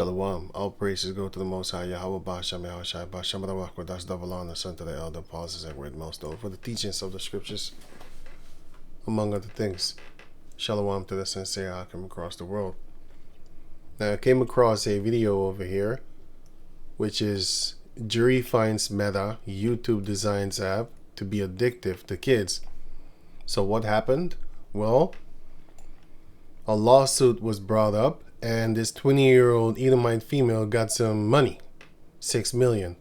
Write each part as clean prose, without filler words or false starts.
Shalom. All praises go to the Most High Yahweh Ba'Shem Yahushai Ba'Shem Rawak. That's double honor, son to the elder apostles and great milestone for the teachings of the scriptures, among other things. Shalom to the sensei I come across the world. Now I came across a video over here, which is jury finds Meta YouTube designs app to be addictive to kids. So what happened? Well, a lawsuit was brought up, and this 20-year-old Edomite female got some money, $6 million.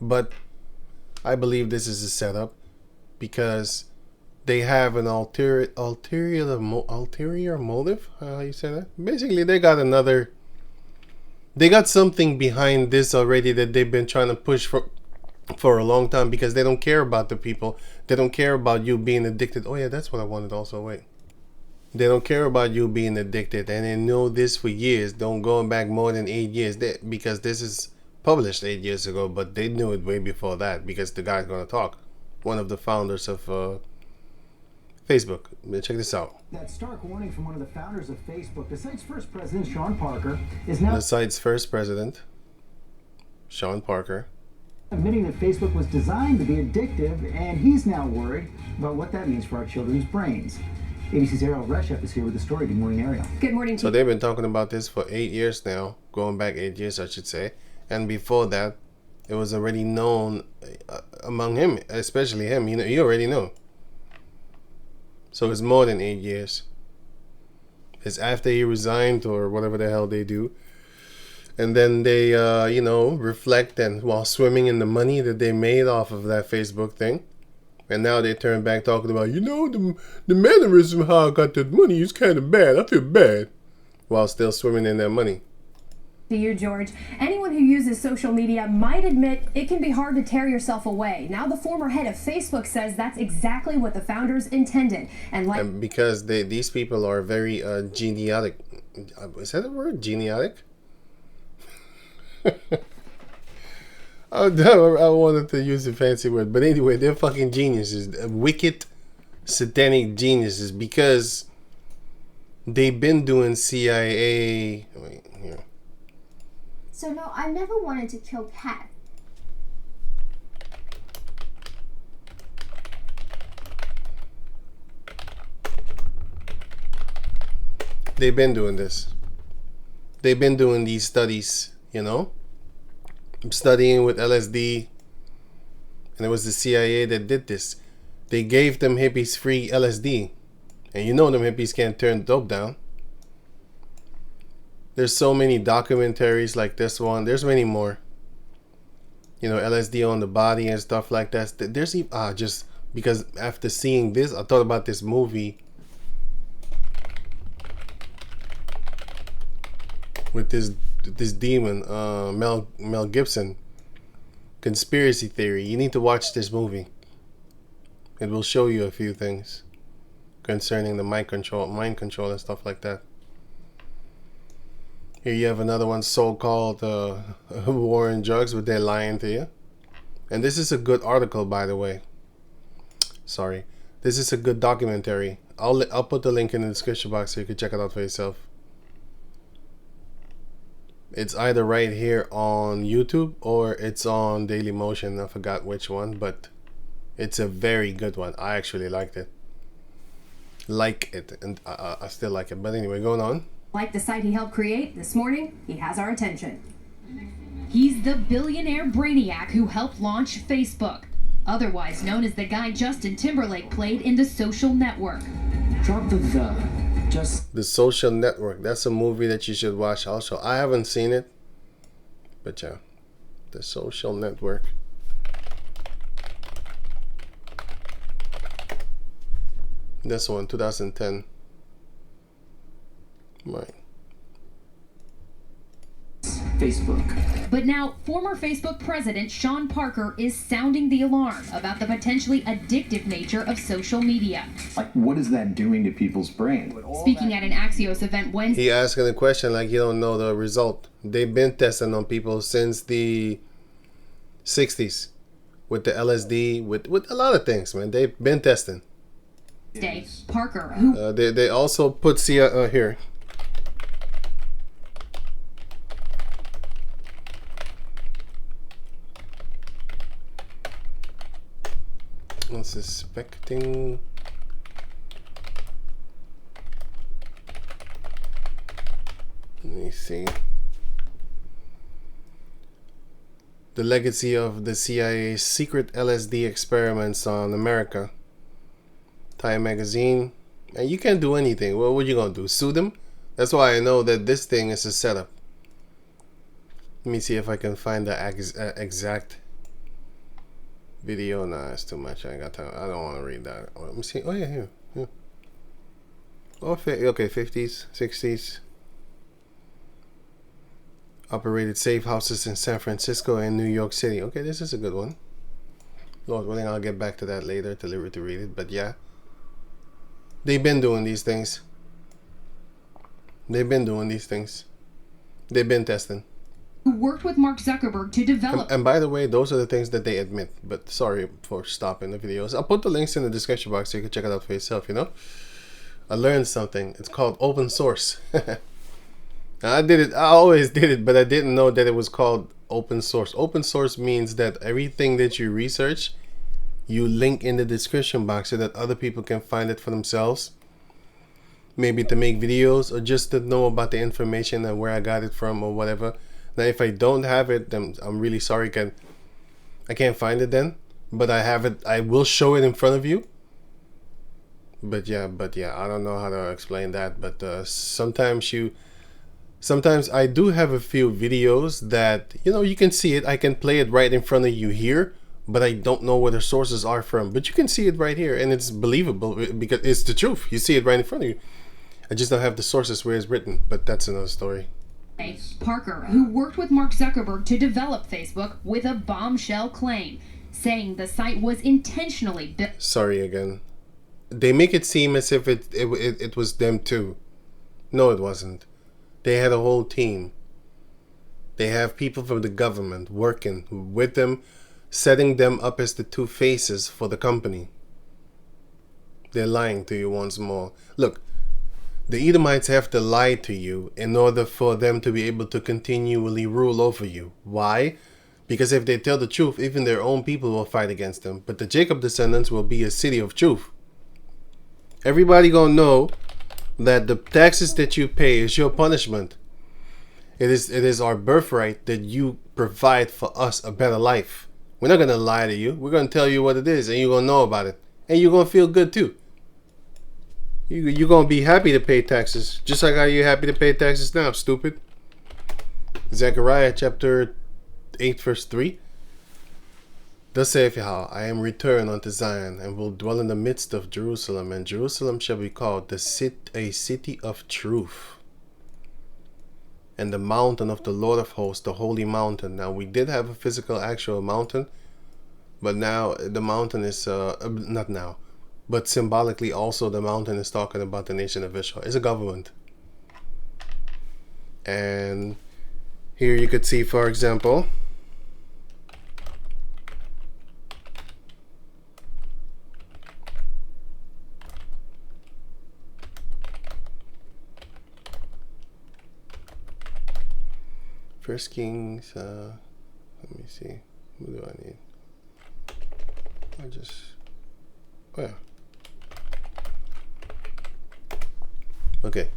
But I believe this is a setup because they have an ulterior motive. How you say that? Basically, they got something behind this already that they've been trying to push for a long time, because they don't care about the people. They don't care about you being addicted. Oh yeah, that's what I wanted also. Wait. They don't care about you being addicted, and they know this for years. Don't go back more than 8 years, because this is published 8 years ago, but they knew it way before that, because the guy's gonna talk, one of the founders of Facebook. Check this out. That stark warning from one of the founders of Facebook, the site's first president, Sean Parker, is now admitting that Facebook was designed to be addictive, and he's now worried about what that means for our children's brains. ABC's Ariel Reshef is here with the story. Good morning, Ariel. Good morning. So they've been talking about this for 8 years now, going back 8 years, I should say. And before that, it was already known among him, especially him. You know, you already know. So it's more than 8 years. It's after he resigned or whatever the hell they do. And then they, reflect, and while swimming in the money that they made off of that Facebook thing. And now they turn back talking about, the mannerism how I got that money is kind of bad. I feel bad. While still swimming in their money. To you, George. Anyone who uses social media might admit it can be hard to tear yourself away. Now the former head of Facebook says that's exactly what the founders intended. And because these people are very genetic. Is that a word? Genetic? I wanted to use a fancy word, but anyway, they're fucking geniuses, wicked, satanic geniuses, because they've been doing CIA. Wait, here. So no, I never wanted to kill Pat. They've been doing this. They've been doing these studies, studying with LSD, and it was the CIA that did this. They gave them hippies free LSD, and them hippies can't turn dope down. There's so many documentaries like this one. There's many more. LSD on the body and stuff like that. There's just because after seeing this, I thought about this movie with this demon, Mel Gibson, Conspiracy Theory. You need to watch this movie. It will show you a few things concerning the mind control and stuff like that. Here you have another one, so-called war on drugs, but they're lying to you. And this is a good article, by the way. Sorry, this is a good documentary. I'll put the link in the description box so you can check it out for yourself. It's either right here on YouTube or it's on Daily Motion. I forgot which one, but it's a very good one. I actually liked it. And I still like it. But anyway, going on. Like the site he helped create, this morning, he has our attention. He's the billionaire brainiac who helped launch Facebook, otherwise known as the guy Justin Timberlake played in The Social Network. Drop the The Social Network. That's a movie that you should watch also. I haven't seen it, but yeah, The Social Network. This one, 2010. Right. Facebook. But now, former Facebook president Sean Parker is sounding the alarm about the potentially addictive nature of social media. Like, what is that doing to people's brains? Speaking at an Axios event Wednesday, he asking a question like you don't know the result. They've been testing on people since the 60s with the LSD, with a lot of things, man. They've been testing. Parker, who they also put here. unsuspecting. Let me see. The legacy of the CIA's secret LSD experiments on America. Time magazine. And you can't do anything. Well, what are you gonna do? Sue them? That's why I know that this thing is a setup. Let me see if I can find the exact video. Nah, it's too much. I ain't got time. I don't want to read that. Oh, let me see. Oh yeah, here. Yeah. Oh, okay, 50s, 60s. Operated safe houses in San Francisco and New York City. Okay, this is a good one. Lord willing, I'll get back to that later to read it. But yeah, they've been doing these things. They've been doing these things. They've been testing. Who worked with Mark Zuckerberg to develop. And by the way, those are the things that they admit. But sorry for stopping the videos. I'll put the links in the description box so you can check it out for yourself, you know. I learned something. It's called open source. I did it. I always did it, but I didn't know that it was called open source. Open source means that everything that you research, you link in the description box so that other people can find it for themselves. Maybe to make videos or just to know about the information and where I got it from or whatever. Now, if I don't have it, then I'm really sorry. I can't find it then, but I have it. I will show it in front of you. But yeah, I don't know how to explain that. But sometimes I do have a few videos that, you know, you can see it. I can play it right in front of you here, but I don't know where the sources are from. But you can see it right here, and it's believable because it's the truth. You see it right in front of you. I just don't have the sources where it's written, but that's another story. Parker, who worked with Mark Zuckerberg to develop Facebook, with a bombshell claim, saying the site was intentionally built. Sorry again. They make it seem as if it was them too. No, it wasn't. They had a whole team. They have people from the government working with them, setting them up as the two faces for the company. They're lying to you once more. Look, the Edomites have to lie to you in order for them to be able to continually rule over you. Why? Because if they tell the truth, even their own people will fight against them. But the Jacob descendants will be a city of truth. Everybody gonna know that the taxes that you pay is your punishment. It is our birthright that you provide for us a better life. We're not gonna lie to you. We're gonna tell you what it is, and you're gonna know about it, and you're gonna feel good too. You're gonna be happy to pay taxes, just like how you're happy to pay taxes now, stupid. Zechariah chapter 8 verse 3. Thus saith Yahweh, I am returned unto Zion, and will dwell in the midst of Jerusalem, and Jerusalem shall be called a city of truth, and the mountain of the Lord of hosts, the holy mountain. Now, we did have a physical, actual mountain, but now the mountain is, not now, but symbolically also the mountain is talking about the nation of Israel. It's a government. And here you could see, for example, First Kings, let me see, what do I need? Oh yeah. Okay.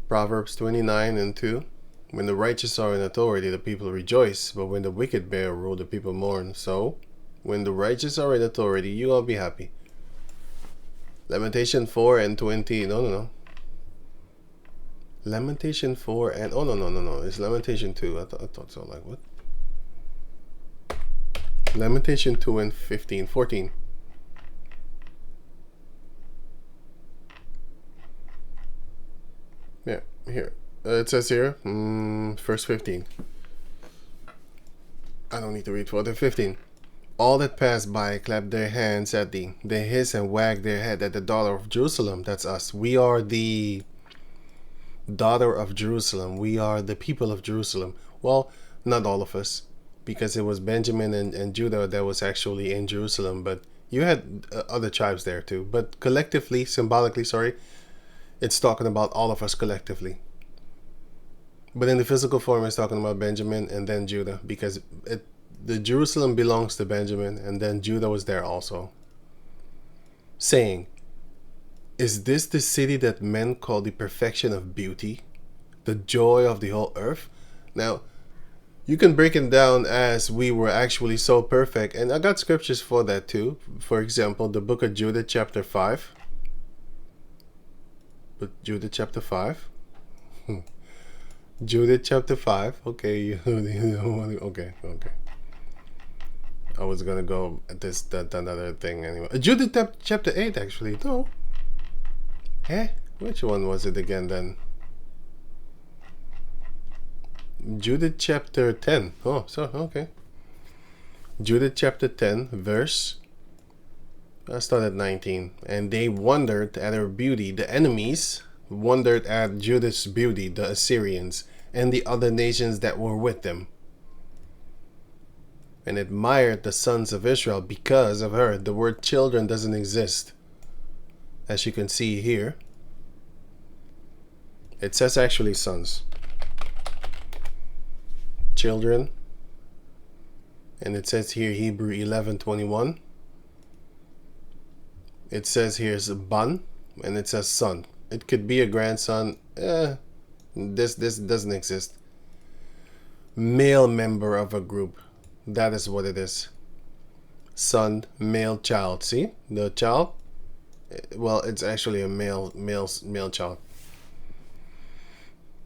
Proverbs 29:2. When the righteous are in authority, the people rejoice, but when the wicked bear rule, the people mourn. So, when the righteous are in authority, you're going to be happy. Lamentation 4:20. No. Lamentation 4 and no, it's Lamentation 2. I thought so. Like what? Lamentation 2 and 14. Yeah, here it says here, verse 15. I don't need to read 14. 15. All that pass by clap their hands at thee. They hiss and wag their head at the daughter of Jerusalem. That's us. We are the daughter of Jerusalem. We are the people of Jerusalem. Well, not all of us, because it was Benjamin and Judah that was actually in Jerusalem, but you had other tribes there too. But collectively, symbolically, it's talking about all of us collectively. But in the physical form, it's talking about Benjamin and then Judah, because the Jerusalem belongs to Benjamin, and then Judah was there also. saying, "Is this the city that men call the perfection of beauty, the joy of the whole earth?" Now, you can break it down as we were actually so perfect, and I got scriptures for that too. For example, the book of Judah chapter 5. But Judah chapter 5. Judah chapter 5. Okay, okay. I was gonna go at that another thing anyway. Judah chapter 8 actually. No. Eh? Which one was it again then? Judah chapter 10. Oh, so okay. Judah chapter 10 verse. I start at 19. And they wondered at her beauty. The enemies wondered at Judah's beauty, the Assyrians, and the other nations that were with them, and admired the sons of Israel because of her. The word children doesn't exist, as you can see here. It says actually sons. Children. And it says here Hebrew 11:21. It says here's a ban, and it says son. It could be a grandson. This doesn't exist. Male member of a group. That is what it is. Son, male child. See the child? Well, it's actually a male child.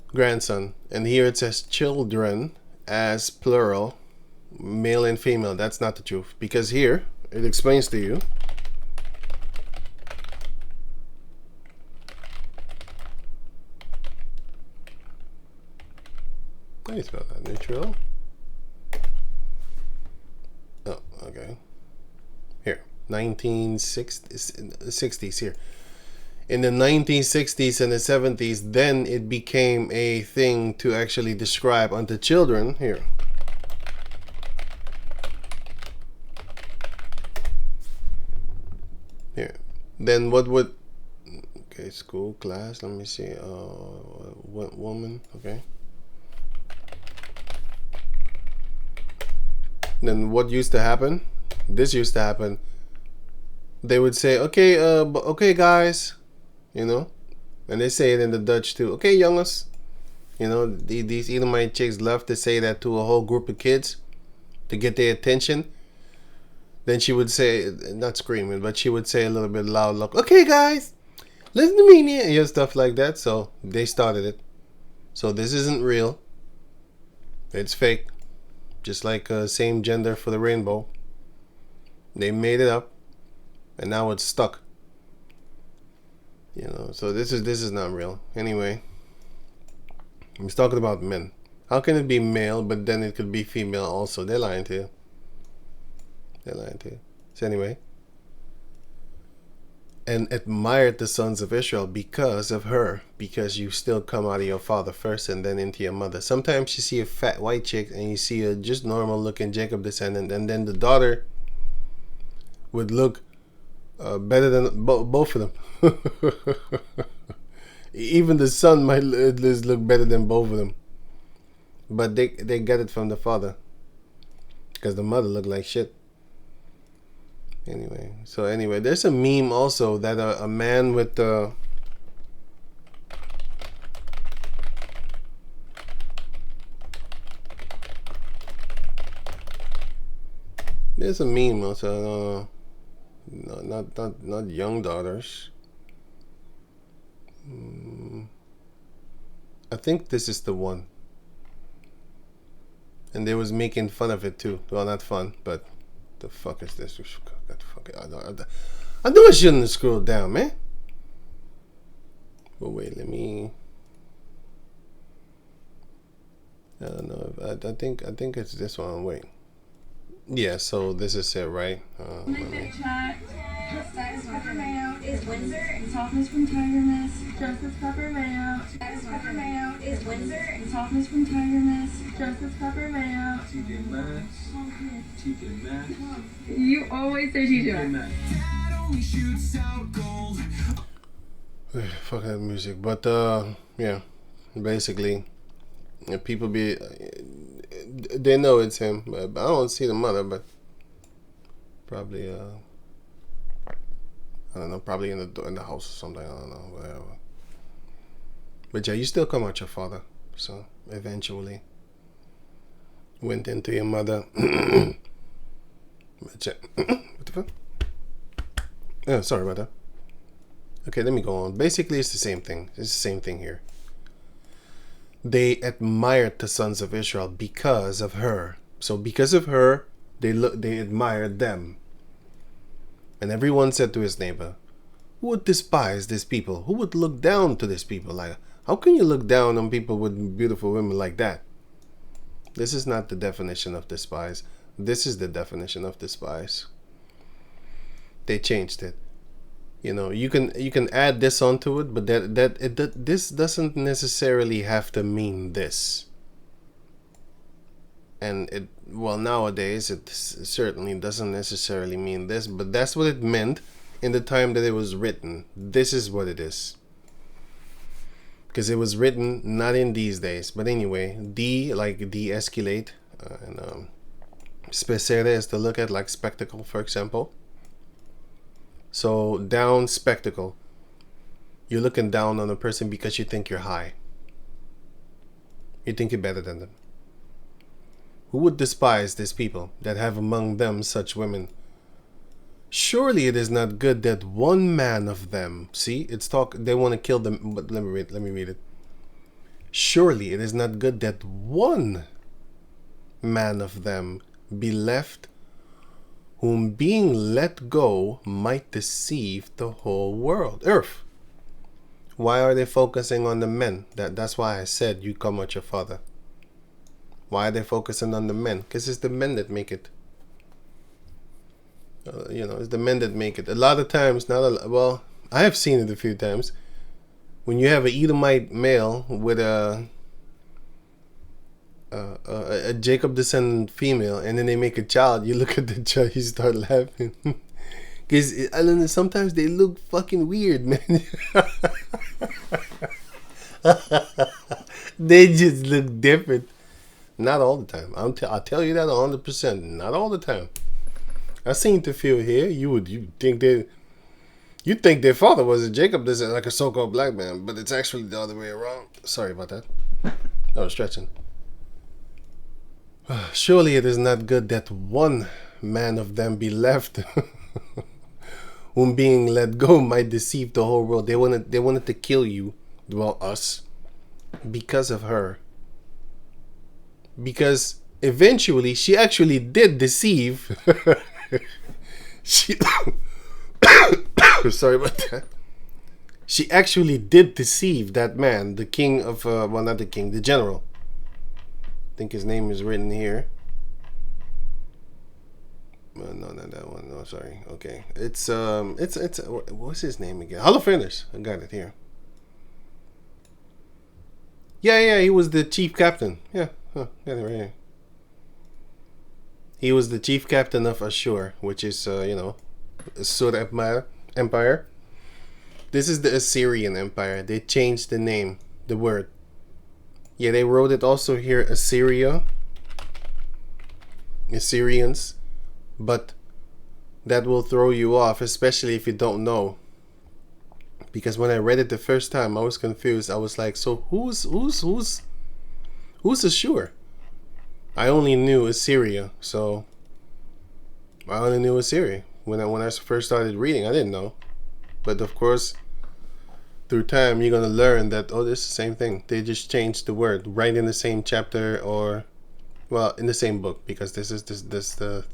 Grandson. And here it says children as plural, male and female. That's not the truth, because here it explains to you. How do you spell that? Neutral? Oh, okay. Here, 1960s here. In the 1960s and the 70s, then it became a thing to actually describe unto children. Here. Here. Then what would... Okay, school, class, let me see. Woman, okay. Then what used to happen? This used to happen. They would say, okay, okay, guys, you know, and they say it in the Dutch too. Okay, jongens, you know, these Edomite chicks love to say that to a whole group of kids to get their attention. Then she would say, not screaming, but she would say a little bit loud, like, okay, guys, listen to me, you know, stuff like that. So they started it. So this isn't real. It's fake. Just like same gender for the rainbow. They made it up, and now it's stuck. You know, so this is not real. Anyway, I'm just talking about men. How can it be male, but then it could be female also? They're lying to you. They're lying to you. So anyway, and admired the sons of Israel because of her, because you still come out of your father first and then into your mother. Sometimes you see a fat white chick and you see a just normal looking Jacob descendant, and then the daughter would look better than both of them. Even the son might look better than both of them, but they get it from the father because the mother looked like shit. Anyway, there's a meme also that a man with the there's a meme also. Not young daughters. I think this is the one, and they was making fun of it too. Well, not fun, but the fuck is this? I know I shouldn't have scrolled down, man. But wait, let me. I don't know. I think it's this one. Wait. Yeah. So this is it, right? Size peppermint is Windsor and softness from Tiger Mist. Just as peppermint. Size peppermint is Windsor and softness from Tiger Mist. Just as peppermint. TJ Maxx. You always say TJ Maxx. Fuck that music, but yeah, basically, people they know it's him. But I don't see the mother, but probably I don't know, probably in the house or something. I don't know, whatever. But yeah, you still come out your father. So eventually, went into your mother. But yeah. What the fuck? Oh, sorry about that. Okay, let me go on. Basically, it's the same thing. It's the same thing here. They admired the sons of Israel because of her. So because of her, they admired them. And everyone said to his neighbor, who would despise these people? Who would look down to these people? Like, how can you look down on people with beautiful women like that? This is not the definition of despise. This is the definition of despise. They changed it. You know, you can add this onto it, but this doesn't necessarily have to mean this. And nowadays it certainly doesn't necessarily mean this, but that's what it meant in the time that it was written. This is what it is. Because it was written not in these days. But anyway, like de-escalate, and specere is to look at, like spectacle, for example. So down, spectacle. You're looking down on a person because you think you're high. You think you're better than them. Who would despise these people that have among them such women? Surely it is not good that one man of them, see, they want to kill them, but let me read it. Surely it is not good that one man of them be left, whom being let go might deceive the whole world. Earth. Why are they focusing on the men? That's why I said you come with your father. Why are they focusing on the men? Because it's the men that make it. It's the men that make it. A lot of times, I have seen it a few times. When you have an Edomite male with a Jacob descendant female, and then they make a child, you look at the child, you start laughing. Because I don't know, sometimes they look fucking weird, man. They just look different. Not all the time. I'll tell you that 100%. Not all the time. I seen the few here. You think their father was a Jacob descendant, like a so-called black man, but it's actually the other way around. Sorry about that. I was stretching. Surely it is not good that one man of them be left, whom being let go might deceive the whole world. They wanted to kill you, us, because of her. Because eventually she actually did deceive. Sorry about that. She actually did deceive that man, the king of, not the king, the general. I think his name is written here. No, not that one. No, sorry. Okay, it's what's his name again? Holofernes. I got it here. Yeah, he was the chief captain. Yeah, got it right here. He was the chief captain of Ashur, which is Assur Empire. This is the Assyrian Empire. They changed the name, the word. Yeah, they wrote it also here, Assyria. Assyrians. But that will throw you off, especially if you don't know. Because when I read it the first time, I was confused. I was like, so who's Ashur? I only knew Assyria, so I only knew Assyria. When I first started reading, I didn't know. But of course, through time, you're gonna learn that this is the same thing. They just changed the word right in the same chapter, or in the same book, because this is the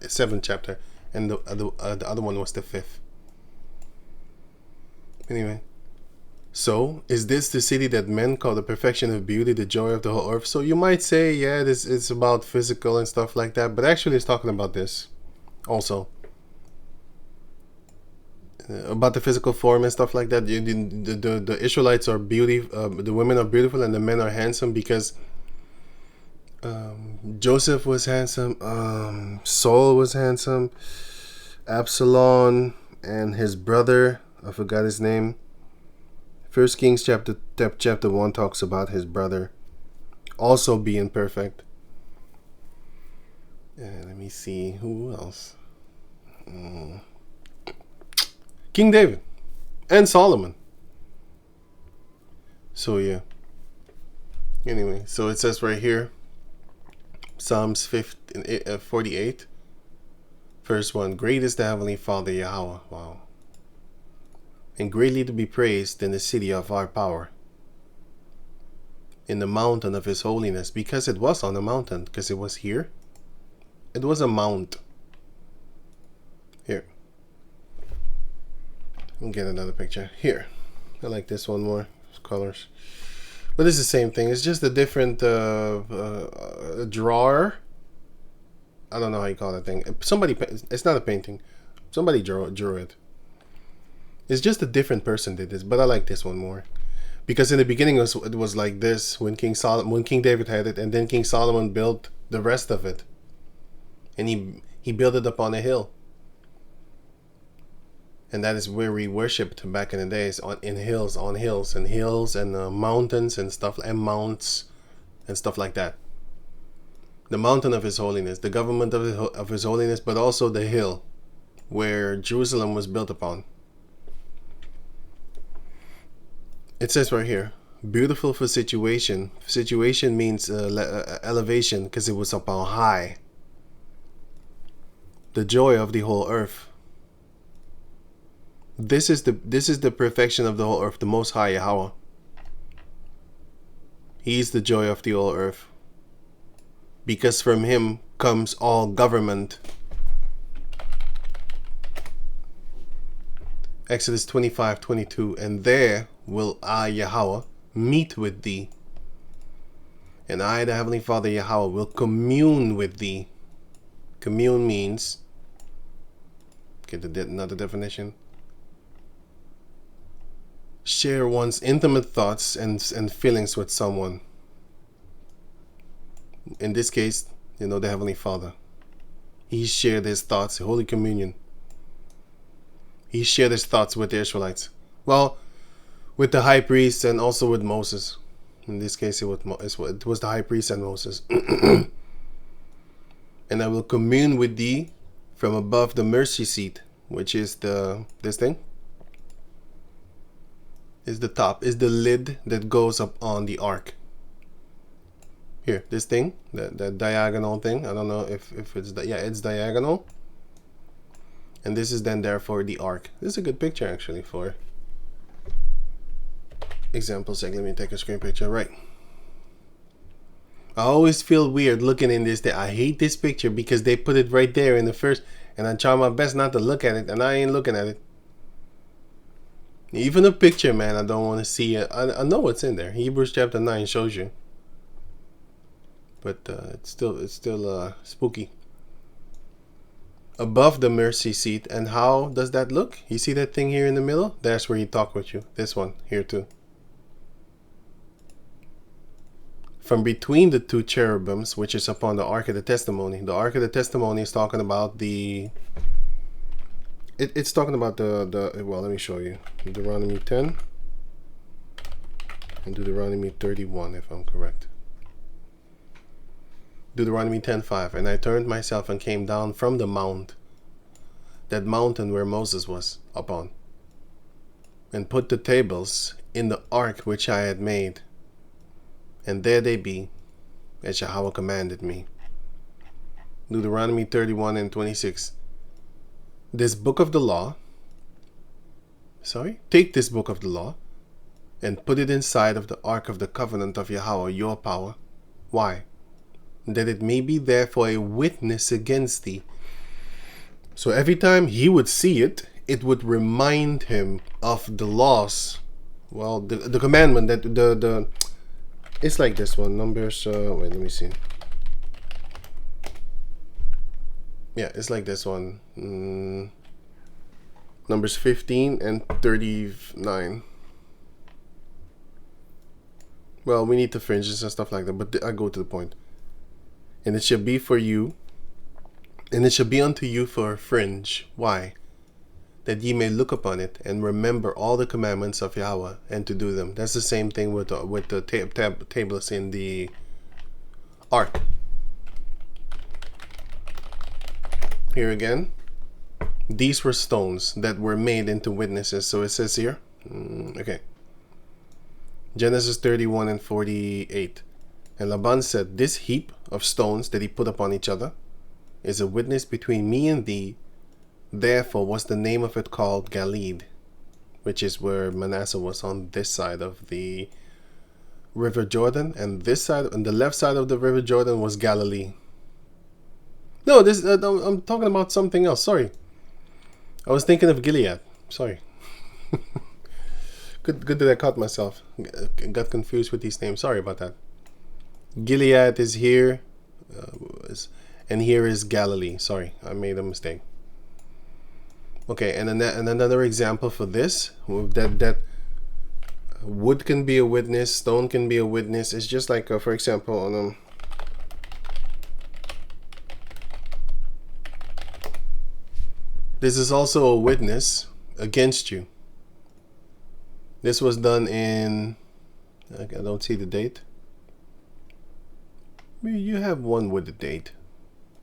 7th chapter, and the other one was the 5th. Anyway, so is this the city that men call the perfection of beauty, the joy of the whole earth? So you might say, yeah, this is about physical and stuff like that, but actually it's talking about this also. About the physical form and stuff like that. The Israelites are the women are beautiful and the men are handsome because Joseph was handsome, Saul was handsome, Absalom and his brother, I forgot his name. 1 Kings chapter 1 talks about his brother also being perfect. Let me see who else. King David and Solomon. So yeah. Anyway, so it says right here, Psalms 48, verse 1. Great is the Heavenly Father Yahweh. Wow. And greatly to be praised in the city of our power, in the mountain of his holiness. Because it was on a mountain, because it was here. It was a mount. Here. We'll get another picture. Here. I like this one more. Colors. But it's the same thing. It's just a different drawer. I don't know how you call that thing. Somebody, it's not a painting. Somebody drew it. It's just a different person did this, but I like this one more. Because in the beginning it was like this when King David had it, and then King Solomon built the rest of it. And he built it upon a hill. And that is where we worshipped back in the days, on hills and mountains and stuff, and mounts and stuff like that. The mountain of his holiness, the government of his holiness, but also the hill where Jerusalem was built upon. It says right here, beautiful for situation. Situation means elevation, because it was up on high. The joy of the whole earth. This is the perfection of the whole earth, the Most High Yahweh. He is the joy of the whole earth, because from him comes all government. Exodus 25:22, and there will I, Yahweh, meet with thee, and I, the Heavenly Father Yahweh, will commune with thee. Commune means, get another definition, share one's intimate thoughts and feelings with someone. In this case, the Heavenly Father. He shared his thoughts, Holy Communion. He shared his thoughts with the Israelites. Well, with the high priest and also with Moses. In this case, it was the high priest and Moses. And I will commune with thee from above the mercy seat, which is this thing. Is the top, is the lid that goes up on the ark. Here, this thing, that diagonal thing. I don't know if it's it's diagonal. And this is then therefore the ark. This is a good picture actually for example's sake. Let me take a screen picture. Right. I always feel weird looking in this. I hate this picture because they put it right there in the first, and I try my best not to look at it, and I ain't looking at it. Even a picture, man, I don't want to see it. I know what's in there. Hebrews chapter 9 shows you. But it's still spooky. Above the mercy seat. And how does that look? You see that thing here in the middle? That's where he talked with you. This one here too. From between the two cherubims, which is upon the Ark of the Testimony. The Ark of the Testimony is talking about the... It's talking about well, let me show you. Deuteronomy 10 and Deuteronomy 31, if I'm correct. Deuteronomy 10:5. And I turned myself and came down from the mount, that mountain where Moses was upon, and put the tables in the ark which I had made, and there they be, as Yahweh commanded me. Deuteronomy 31:26. This book of the law, take this book of the law and put it inside of the ark of the covenant of Yahweh, your power. Why? That it may be there for a witness against thee. So every time he would see it, it would remind him of the laws. Well, the commandment that it's like this one. Numbers, wait, let me see. Yeah, it's like this one. Numbers 15 and 39. Well, we need the fringes and stuff like that, but I go to the point. And it shall be for you, and it shall be unto you for a fringe. Why? That ye may look upon it and remember all the commandments of Yahweh and to do them. That's the same thing with the tablets in the ark. Here again, These were stones that were made into witnesses. So it says here, okay, Genesis 31 and 48. And Laban said, this heap of stones that he put upon each other is a witness between me and thee. Therefore was the name of it called Galeed, which is where Manasseh was on this side of the River Jordan, and this side, on the left side of the River Jordan, was Galilee. No, this I'm talking about something else. Sorry, I was thinking of Gilead. Sorry. Good that I caught myself. Got confused with these names. Sorry about that. Gilead is here, and here is Galilee. Sorry, I made a mistake. Okay, and another example for this, that wood can be a witness, stone can be a witness. It's just like, for example, on this is also a witness against you. This was done in, I don't see the date. You have one with the date,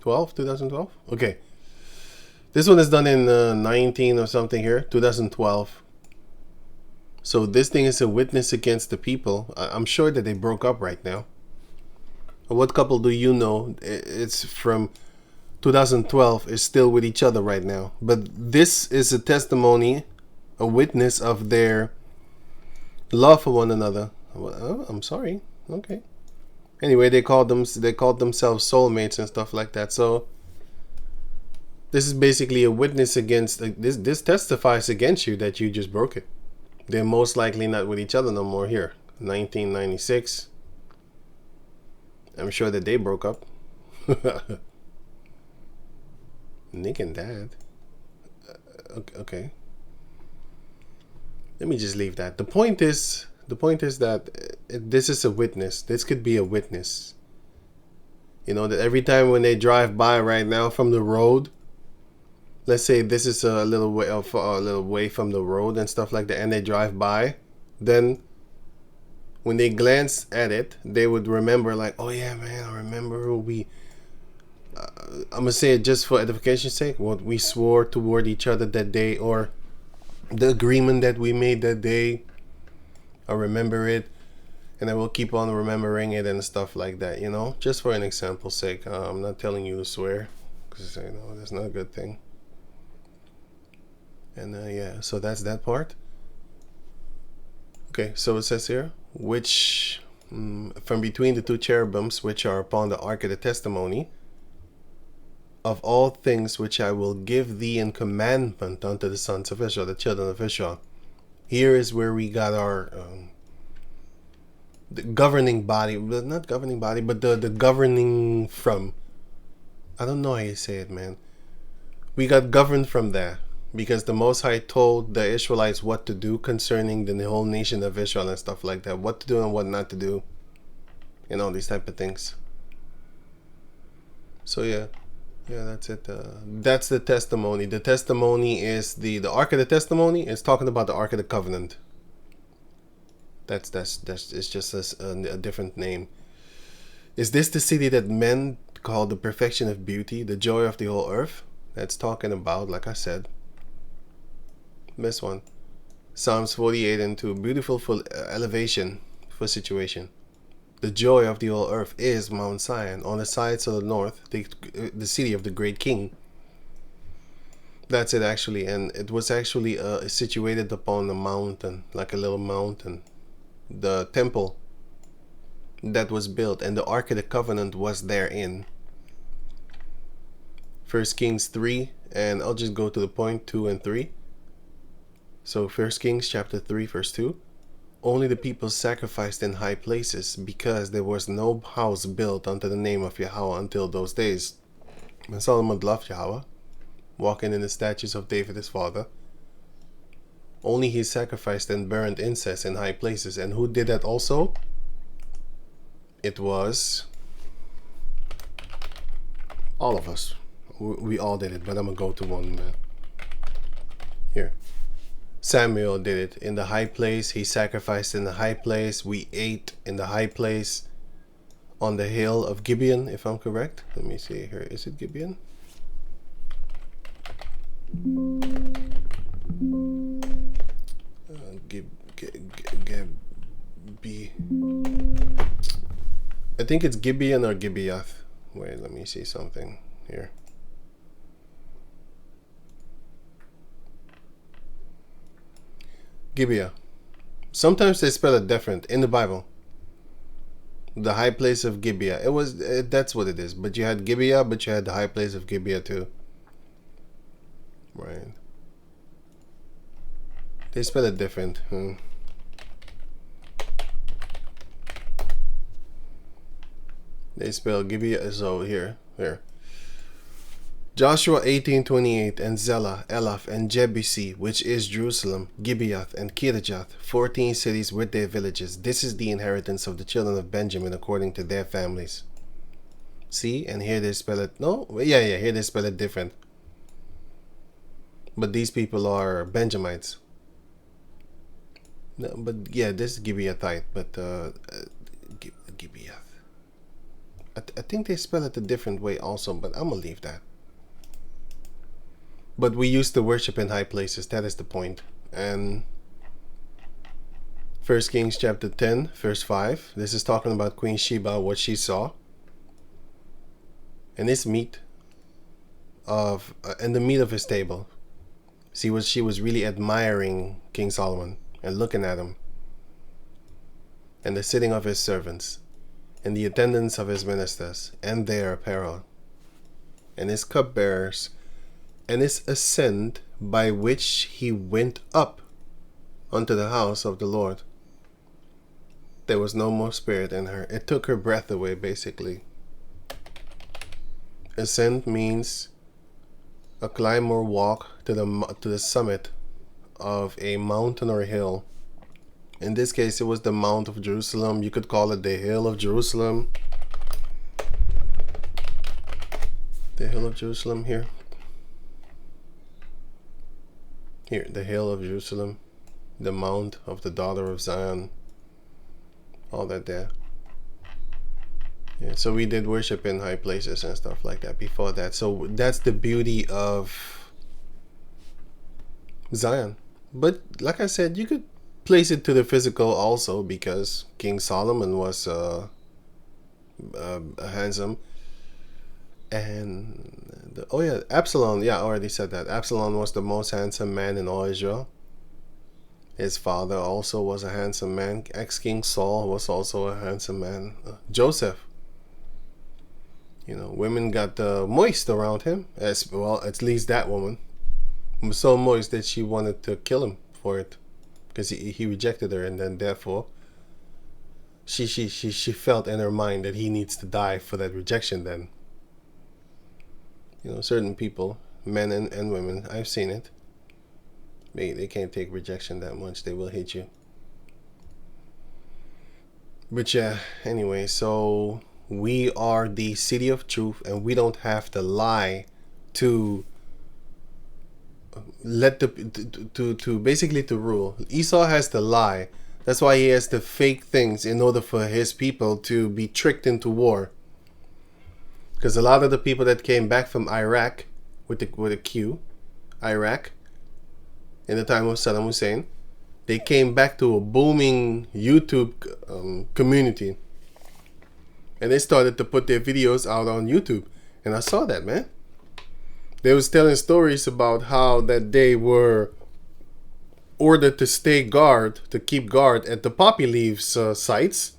2012. Okay, this one is done in 19 or something here, 2012. So this thing is a witness against the people. I'm sure that they broke up right now. What couple do you know? It's from 2012 is still with each other right now. But this is a testimony, a witness of their love for one another. Oh, I'm sorry. Okay. Anyway, they called themselves soulmates and stuff like that. So this is basically a witness against this testifies against you that you just broke it. They're most likely not with each other no more here. 1996. I'm sure that they broke up. Nick and Dad. Okay. Let me just leave that. The point is that this is a witness. This could be a witness. You know, that every time when they drive by right now from the road, let's say this is a little way from the road and stuff like that, and they drive by, then when they glance at it, they would remember, like, oh yeah, man, I remember we I'm gonna say it just for edification's sake, what we swore toward each other that day, or the agreement that we made that day. I remember it, and I will keep on remembering it and stuff like that, you know, just for an example's sake. I'm not telling you to swear, because, you know, that's not a good thing. And yeah, so that's that part. Okay, so it says here, which from between the two cherubims which are upon the ark of the testimony, of all things which I will give thee in commandment unto the sons of Israel, the children of Israel. Here is where we got our the governing body, not governing body, but the governing from. I don't know how you say it, man. We got governed from there because the Most High told the Israelites what to do concerning the whole nation of Israel and stuff like that, what to do and what not to do, you know, these type of things. So yeah, that's it. That's the testimony. The testimony is the Ark of the Testimony is talking about the Ark of the Covenant. That's it's just a different name. Is this the city that men call the perfection of beauty, the joy of the whole earth? That's talking about, like I said, this one, Psalms 48 and 2, beautiful for elevation, for situation. The joy of the whole earth is Mount Zion, on the sides of the north, the city of the great king. That's it, actually. And it was actually situated upon a mountain, like a little mountain. The temple that was built, and the Ark of the Covenant was therein. 1 Kings 3, and I'll just go to the point, 2 and 3. So 1 Kings chapter 3 verse 2. Only the people sacrificed in high places, because there was no house built unto the name of Yahweh until those days. And Solomon loved Yahweh, walking in the statutes of David his father. Only he sacrificed and burned incense in high places. And who did that also? It was all of us. We all did it, but I'm going to go to one here. Samuel did it in the high place. He sacrificed in the high place. We ate in the high place on the hill of Gibeon, if I'm correct. Let me see here. Is it Gibeon? I think it's Gibeon or Gibeath. Wait, let me see something here. Gibeah. Sometimes they spell it different in the Bible. The high place of Gibeah. That's what it is. But you had Gibeah, but you had the high place of Gibeah too. Right. They spell it different. They spell Gibeah. So here. Joshua 18:28, and Zelah, Elath, and Jebusi, which is Jerusalem, Gibeath, and Kirjath, 14 cities with their villages. This is the inheritance of the children of Benjamin according to their families. See, and here they spell it. No, yeah, here they spell it different. But these people are Benjamites. No, but yeah, this is Gibeathite, but Gibeath. I think they spell it a different way also, but I'm gonna leave that. But we used to worship in high places. That is the point. And 1 Kings chapter 10, verse 5. This is talking about Queen Sheba, what she saw. And his meat of and the meat of his table. See what she was really admiring King Solomon and looking at him. And the sitting of his servants, and the attendance of his ministers, and their apparel, and his cupbearers, and his ascent by which he went up unto the house of the Lord. There was no more spirit in her. It took her breath away, basically. Ascent means a climb or walk to the summit of a mountain or hill. In this case, it was the Mount of Jerusalem. You could call it the Hill of Jerusalem. The Hill of Jerusalem here. Here, the Hill of Jerusalem. The Mount of the Daughter of Zion. All that there. Yeah, so we did worship in high places and stuff like that before that. So that's the beauty of Zion. But like I said, you could place it to the physical also, because King Solomon was handsome. And Absalom, I already said that. Absalom was the most handsome man in all Israel. His father also was a handsome man. Ex-King Saul was also a handsome man. Joseph. Women got moist around him. At least that woman was so moist that she wanted to kill him for it, because he rejected her, and then therefore she felt in her mind that he needs to die for that rejection. Then certain people, men and women, I've seen it. They can't take rejection that much. They will hate you. But yeah, anyway, so we are the city of truth, and we don't have to lie to basically to rule. Esau has to lie. That's why he has to fake things in order for his people to be tricked into war. Because a lot of the people that came back from Iraq with a Q, Iraq, in the time of Saddam Hussein, they came back to a booming YouTube community, and they started to put their videos out on YouTube. And I saw that, man. They was telling stories about how that they were ordered to keep guard at the poppy leaves sites.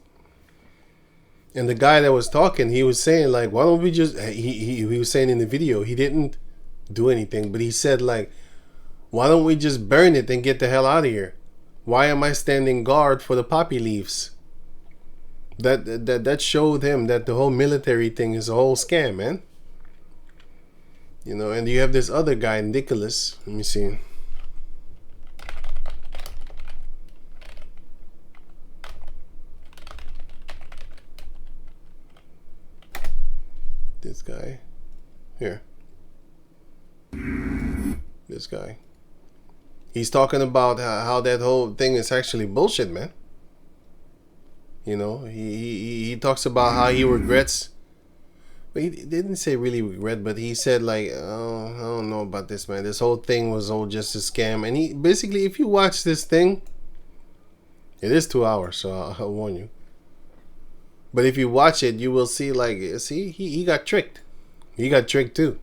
And the guy that was talking, he was saying like, why don't we just, he was saying in the video, he didn't do anything, but he said like, why don't we just burn it and get the hell out of here? Why am I standing guard for the poppy leaves? That showed him that the whole military thing is a whole scam, man. And you have this other guy, Nicholas. Let me see. This guy. Here. This guy. He's talking about how that whole thing is actually bullshit, man. He talks about how he regrets. But he didn't say really regret, but he said like, oh, I don't know about this, man. This whole thing was all just a scam. And he basically, if you watch this thing, it is 2 hours, so I'll warn you. But if you watch it, you will see, like, see, he got tricked. He got tricked too.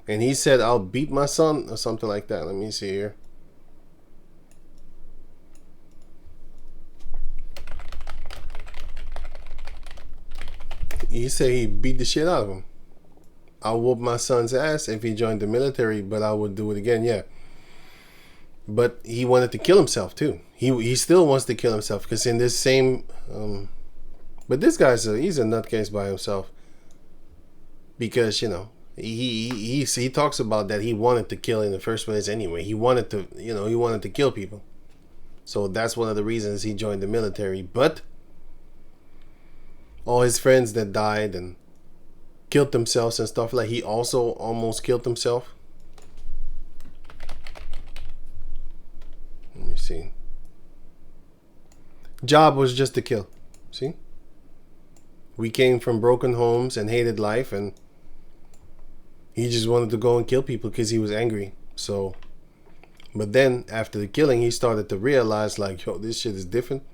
And he said, I'll beat my son, or something like that. Let me see here. He said he beat the shit out of him. I'll whoop my son's ass if he joined the military, but I would do it again, yeah. But he wanted to kill himself too. He still wants to kill himself, because in this same... but this guy's he's a nutcase by himself. Because, you know, he talks about that he wanted to kill in the first place anyway. He wanted to, you know, he wanted to kill people. So that's one of the reasons he joined the military. But all his friends that died and killed themselves and stuff, like, he also almost killed himself. Let me see. Job was just to kill. See? We came from broken homes and hated life, and he just wanted to go and kill people because he was angry. So, but then after the killing, he started to realize, like, yo, this shit is different.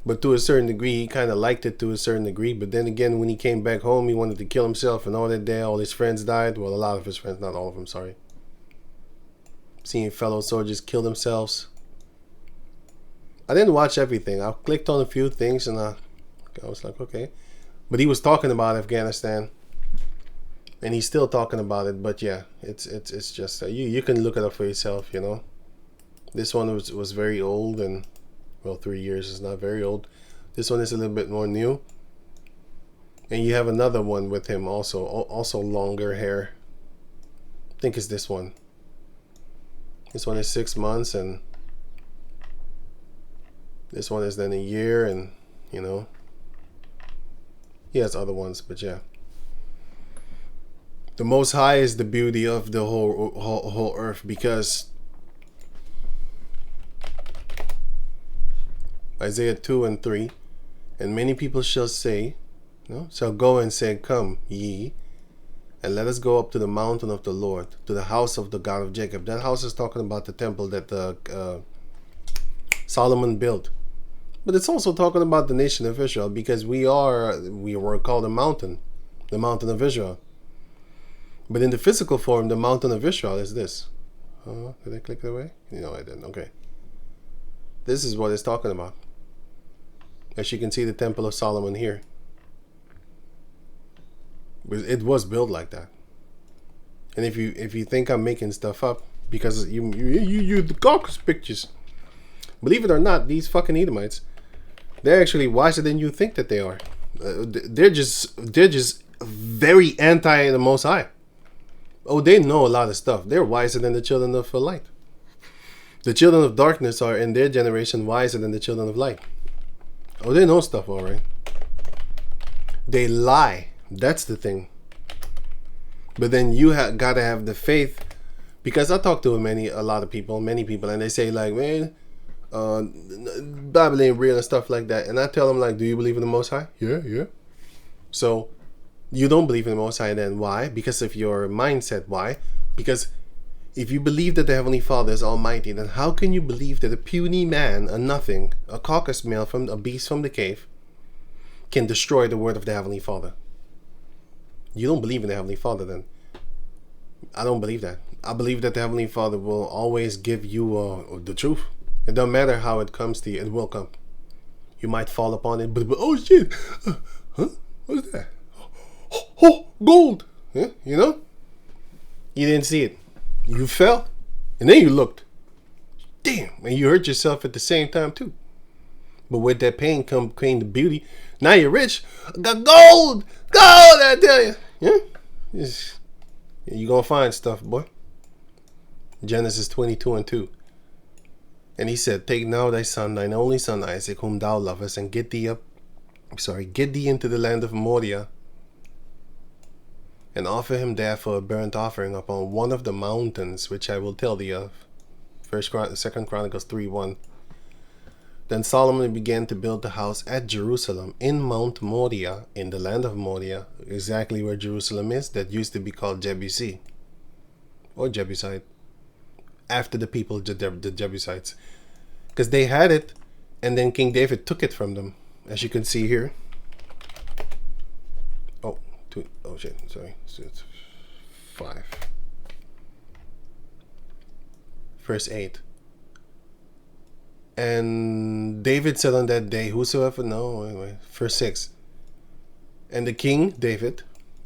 But to a certain degree, he kind of liked it to a certain degree. But then again, when he came back home, he wanted to kill himself, and all that day, all his friends died. Well, a lot of his friends, not all of them, sorry. Seeing fellow soldiers kill themselves. I didn't watch everything. I clicked on a few things, and I was like, okay. But he was talking about Afghanistan, and he's still talking about it. But yeah, it's just you can look it up for yourself, you know. This one was very old, and well, 3 years is not very old. This one is a little bit more new. And you have another one with him also longer hair. I think it's this one. This one is 6 months, and this one is then a year, and you know, he has other ones, but yeah. The Most High is the beauty of the whole earth, because Isaiah 2 and 3, and many people shall say, shall go and say, come ye, and let us go up to the mountain of the Lord, to the house of the God of Jacob. That house is talking about the temple that Solomon built. But it's also talking about the nation of Israel, because we were called a mountain, the mountain of Israel. But in the physical form, the mountain of Israel is this. Did I click it away? No, I didn't. Okay. This is what it's talking about. As you can see, the Temple of Solomon here. It was built like that. And if you think I'm making stuff up, because you the Caucasus pictures, believe it or not, these fucking Edomites, they're actually wiser than you think that they are. They're just very anti the Most High. Oh, they know a lot of stuff. They're wiser than the children of light. The children of darkness are, in their generation, wiser than the children of light. Oh, they know stuff, all right. They lie. That's the thing. But then you gotta have the faith, because I talk to many people, and they say, like, man, Bible ain't real and stuff like that. And I tell them, like, do you believe in the Most High? Yeah. So you don't believe in the Most High, then why? Because of your mindset. Why? Because if you believe that the Heavenly Father is almighty, then how can you believe that a puny man, a nothing, a caucus male from a beast from the cave, can destroy the word of the Heavenly Father? You don't believe in the Heavenly Father, then. I don't believe that. I believe that the Heavenly Father will always give you the truth. It doesn't matter how it comes to you, it will come. You might fall upon it, but oh shit, huh? What's that? Oh, gold. Yeah, you know? You didn't see it. You fell, and then you looked. Damn, and you hurt yourself at the same time too. But with that pain came the beauty. Now you're rich. I got gold, I tell you. Yeah, you gonna find stuff, boy. Genesis 22:2. And he said, take now thy son, thine only son Isaac, whom thou lovest, and get thee into the land of Moriah, and offer him there for a burnt offering upon one of the mountains which I will tell thee of. 2 Chronicles 3:1. Then Solomon began to build the house at Jerusalem in Mount Moriah, in the land of Moriah, exactly where Jerusalem is, that used to be called Jebusi, or Jebusite, after the people, the Jebusites. Because they had it, and then King David took it from them. as you can see here. Oh shit, sorry. So it's 5. Verse 8. And David said on that day, whosoever, verse 6. And the king, David,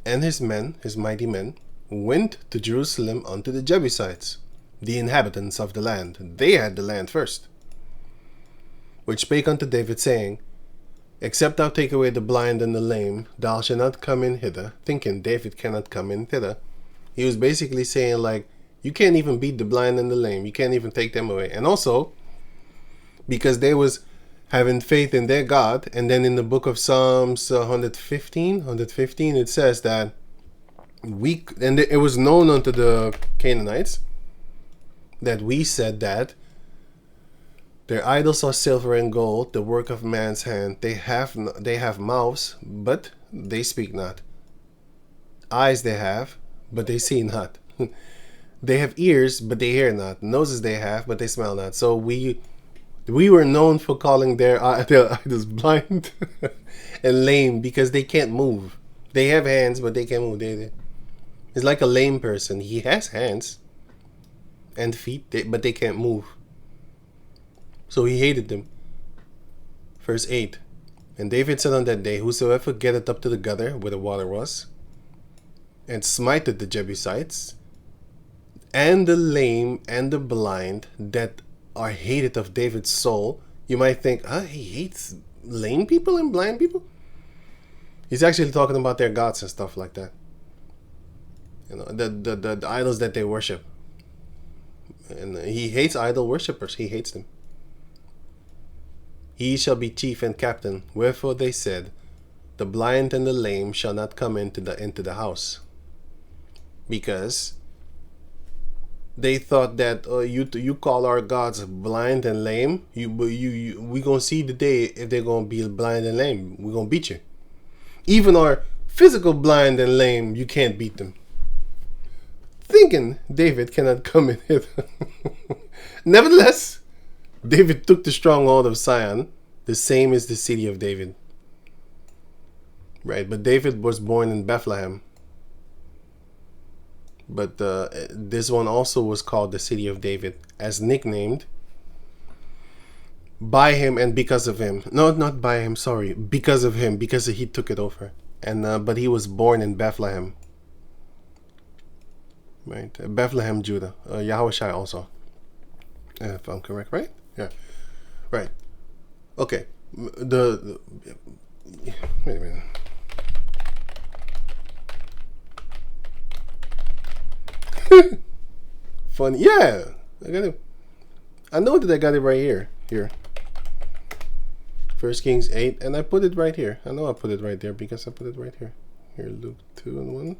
and his men, his mighty men, went to Jerusalem unto the Jebusites, the inhabitants of the land. They had the land first. Which spake unto David, saying, Except thou take away the blind and the lame, thou shalt not come in hither. Thinking David cannot come in thither. He was basically saying, like, you can't even beat the blind and the lame. You can't even take them away. And also, because they was having faith in their God. And then in the book of Psalms 115, it says that it was known unto the Canaanites that we said that their idols are silver and gold, the work of man's hand. They have mouths, but they speak not. Eyes they have, but they see not. They have ears, but they hear not. Noses they have, but they smell not. So we were known for calling their idols blind and lame because they can't move. They have hands, but they can't move. It's like a lame person. He has hands and feet, but they can't move. So he hated them. Verse 8. And David said on that day, whosoever getteth up to the gutter where the water was, and smiteth the Jebusites, and the lame and the blind that are hated of David's soul. You might think, he hates lame people and blind people? He's actually talking about their gods and stuff like that. You know, the idols that they worship. And he hates idol worshippers. He hates them. He shall be chief and captain. Wherefore they said, the blind and the lame shall not come into the house. Because they thought that you call our gods blind and lame. We gonna see the day if they're gonna be blind and lame. We're gonna beat you. Even our physical blind and lame, you can't beat them. Thinking David cannot come in here. Nevertheless, David took the stronghold of Sion, the same is the city of David. Right, but David was born in Bethlehem. But this one also was called the city of David, as nicknamed by him and because of him. No, not by him, sorry. Because of him, because he took it over. And but he was born in Bethlehem. Right, Bethlehem, Judah. Yahushua also. If I'm correct, right? Yeah. Right. Okay. Wait a minute. Funny. Yeah. I know that I got it right here. Here. 1 Kings 8. And I put it right here. I know I put it right there because I put it right here. Here, Luke 2 and 1.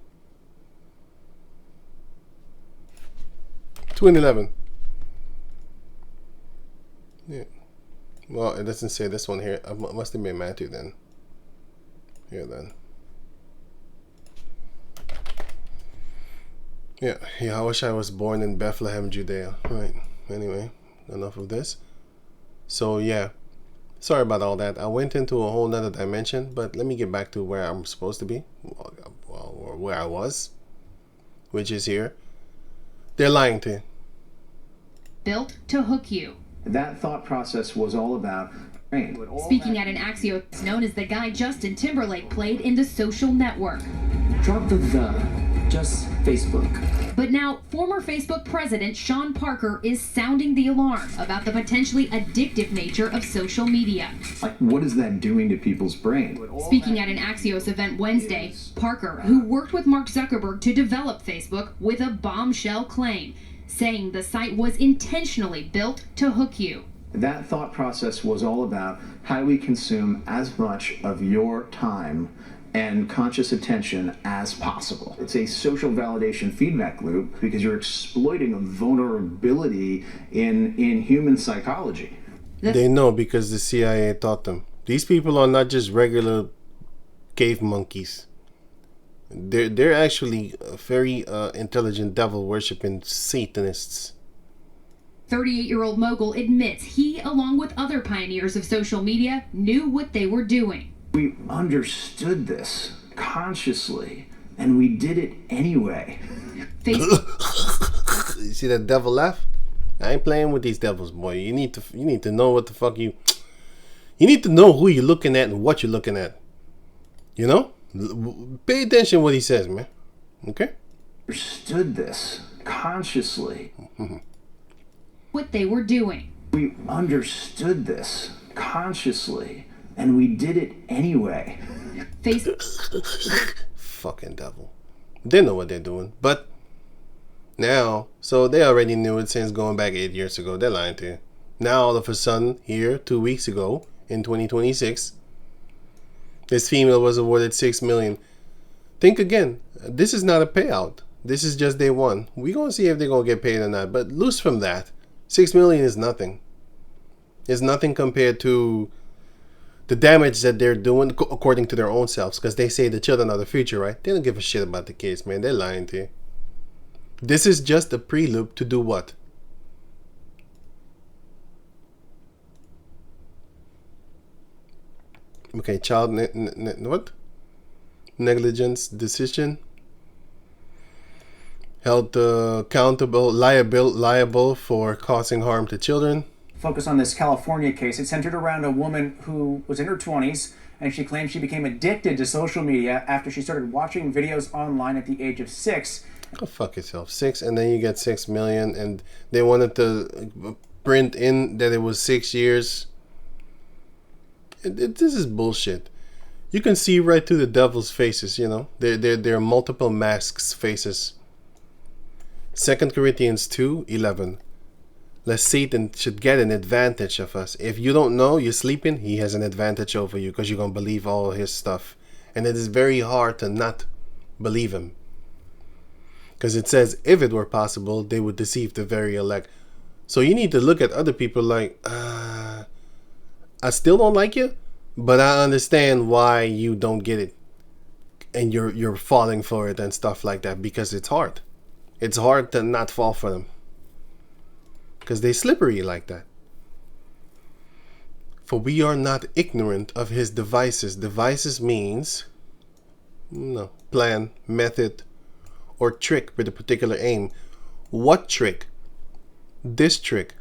2 and 11. Yeah. Well, it doesn't say this one here. I must have made Matthew then. Here then. Yeah, Yahushua was born in Bethlehem, Judea. Right. Anyway, enough of this. So yeah, sorry about all that. I went into a whole nother dimension, but let me get back to where I'm supposed to be. Well, or where I was, which is here. They're lying to you. Built to hook you. That thought process was all about rain. Speaking at an Axios known as the guy Justin Timberlake played in The Social Network. Drop the just Facebook. But now, former Facebook president Sean Parker is sounding the alarm about the potentially addictive nature of social media. Like, what is that doing to people's brain? Speaking at an Axios event Wednesday, Parker, who worked with Mark Zuckerberg to develop Facebook, with a bombshell claim, saying the site was intentionally built to hook you. That thought process was all about how do we consume as much of your time and conscious attention as possible. It's a social validation feedback loop because you're exploiting a vulnerability in human psychology. They know because the CIA taught them. These people are not just regular cave monkeys. They're actually very intelligent devil worshipping Satanists. 38-year-old mogul admits he, along with other pioneers of social media, knew what they were doing. We understood this consciously, and we did it anyway. Facebook You see that devil laugh? I ain't playing with these devils, boy. You need to know what the fuck you need to know who you're looking at and what you're looking at. You know? Pay attention to what he says, man. Okay? Understood this consciously. what they were doing. We understood this consciously, and we did it anyway. Fucking devil. They know what they're doing, but now, so they already knew it since going back 8 years ago. They're lying to you. Now all of a sudden, here 2 weeks ago in 2026, this female was awarded $6 million. Think again. This is not a payout. This is just day one. We're gonna see if they're gonna get paid or not. But loose from that, $6 million is nothing. It's nothing compared to the damage that they're doing according to their own selves, because they say the children are the future, right? They don't give a shit about the kids, man. They're lying to you. This is just a prelude to do what? Okay, child what? Negligence decision. Held accountable, liable for causing harm to children. Focus on this California case. It centered around a woman who was in her 20s, and she claimed she became addicted to social media after she started watching videos online at the age of 6. Go fuck yourself. 6, and then you get 6 million, and they wanted to print in that it was 6 years. This is bullshit. You can see right through the devil's faces, you know. There are multiple masks faces. 2 Corinthians 2:11. Lest Satan should get an advantage of us. If you don't know, you're sleeping, he has an advantage over you because you're going to believe all his stuff. And it is very hard to not believe him. Because it says, if it were possible, they would deceive the very elect. So you need to look at other people like, I still don't like you, but I understand why you don't get it. And you're falling for it and stuff like that, because it's hard. It's hard to not fall for them. Because they're slippery like that. For we are not ignorant of his devices. Devices means plan, method, or trick with a particular aim. What trick? This trick.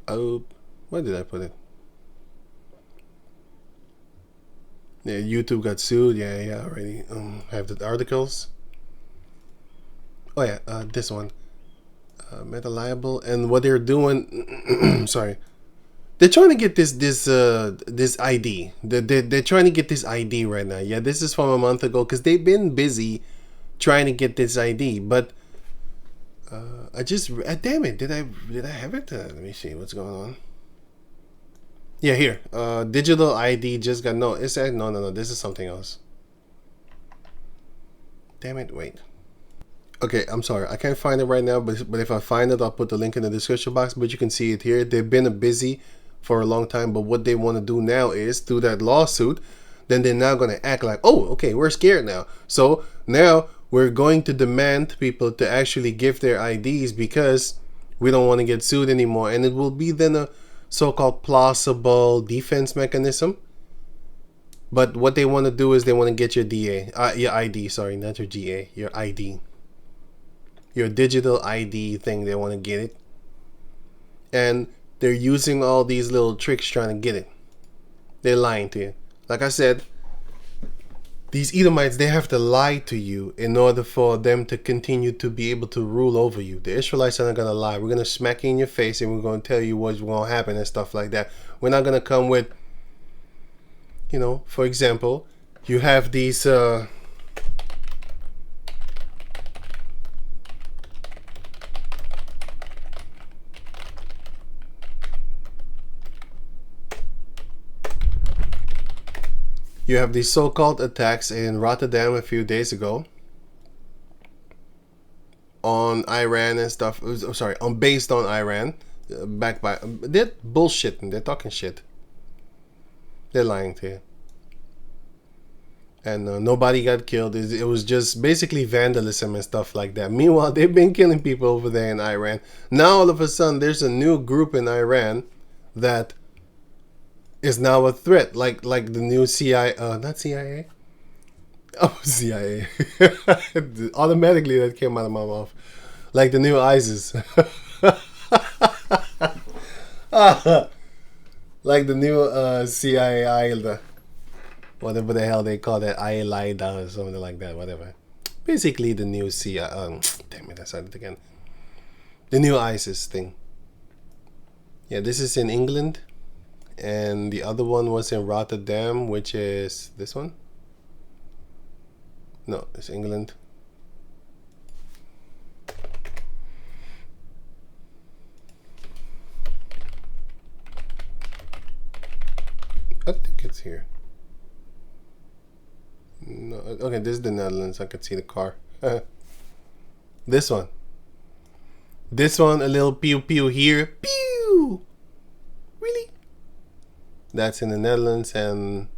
Oh, where did I put it? Yeah, YouTube got sued. Yeah, already. Have the articles. Oh yeah, this one. Liable, and what they're doing. Sorry, they're trying to get this ID. They're trying to get this ID right now. Yeah, this is from a month ago because they've been busy trying to get this ID. But damn it, did I have it? Let me see what's going on. Yeah, here. Digital ID just got it said no. This is something else. Damn it! Wait. Okay, I'm sorry. I can't find it right now, but if I find it, I'll put the link in the description box. But you can see it here. They've been busy for a long time, but what they want to do now is through that lawsuit. Then they're now going to act like, oh, okay, we're scared now. So now we're going to demand people to actually give their IDs because we don't want to get sued anymore, and it will be then a so-called plausible defense mechanism. But what they want to do is they want to get your your ID, sorry, not your GA, your ID. Your digital ID thing, they want to get it. And they're using all these little tricks trying to get it. They're lying to you. Like I said, these Edomites, they have to lie to you in order for them to continue to be able to rule over you. The Israelites are not going to lie. We're going to smack you in your face and we're going to tell you what's going to happen and stuff like that. We're not going to come with, for example, you have these... You have these so-called attacks in Rotterdam a few days ago on Iran and stuff. Sorry, based on Iran, backed by. They're bullshitting. They're talking shit. They're lying to you. And nobody got killed. It was just basically vandalism and stuff like that. Meanwhile, they've been killing people over there in Iran. Now, all of a sudden, there's a new group in Iran that is now a threat. Like the new CIA, not CIA? Oh, CIA. Automatically, that came out of my mouth. Like the new ISIS. Like the new CIA, whatever the hell they call that, Al-Qaeda or something like that, whatever. Basically, the new CIA. Damn it, I said it again. The new ISIS thing. Yeah, this is in England, and the other one was in Rotterdam, which is this one. No, it's England. I think it's here. No, okay, this is the Netherlands. I could see the car. This one. This one, a little pew pew here. Pew! Really? That's in the Netherlands, and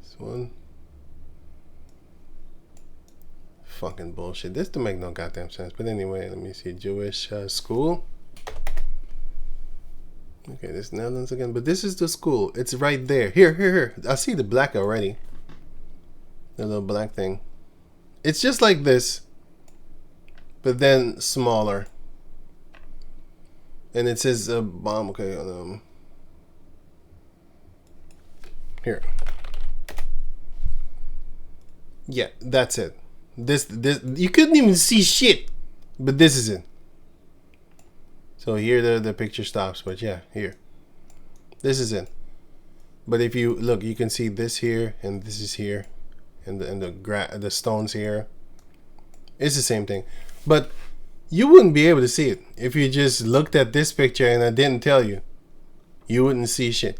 this one. Fucking bullshit. This don't make no goddamn sense. But anyway, let me see. Jewish school. Okay, this is Netherlands again, but this is the school. It's right there. Here. I see the black already. The little black thing. It's just like this, but then smaller. And it says bomb. Okay, here. Yeah, that's it. This you couldn't even see shit, but this is it. So here the picture stops, but yeah, here. This is it. But if you look, you can see this here, and this is here, and the stones here. It's the same thing. But you wouldn't be able to see it if you just looked at this picture and I didn't tell you. You wouldn't see shit.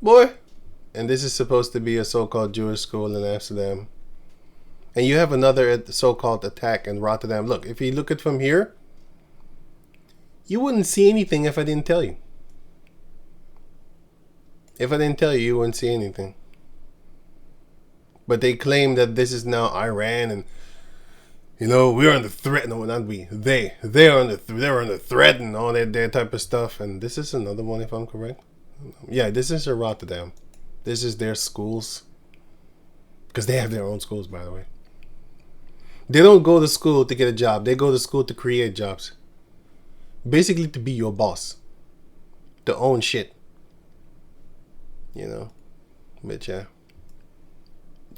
Boy. And this is supposed to be a so-called Jewish school in Amsterdam. And you have another so-called attack in Rotterdam. Look, if you look at from here, you wouldn't see anything if I didn't tell you. If I didn't tell you, you wouldn't see anything. But they claim that this is now Iran, and we're under threat. No, not we. They're under threat and all that type of stuff. And this is another one, if I'm correct. Yeah, this is in Rotterdam. This is their schools, because they have their own schools, by the way. They don't go to school to get a job. They go to school to create jobs. Basically to be your boss. To own shit. But yeah.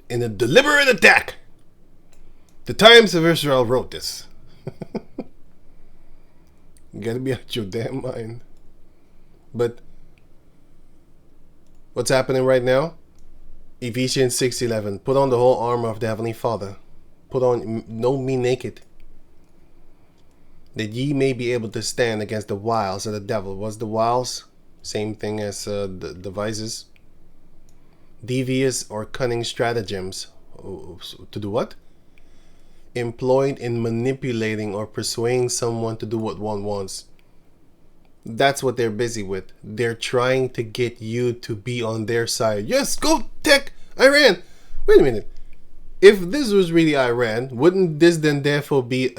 In a deliberate attack. The Times of Israel wrote this. You gotta be out your damn mind. But what's happening right now? Ephesians 6:11. Put on the whole armor of the Heavenly Father. Put on, no me naked, that ye may be able to stand against the wiles of the devil. What's the wiles? Same thing as the devices. Devious or cunning stratagems. To do what? Employed in manipulating or persuading someone to do what one wants. That's what they're busy with. They're trying to get you to be on their side. Yes, go tech Iran. Wait a minute. If this was really Iran, wouldn't this then therefore be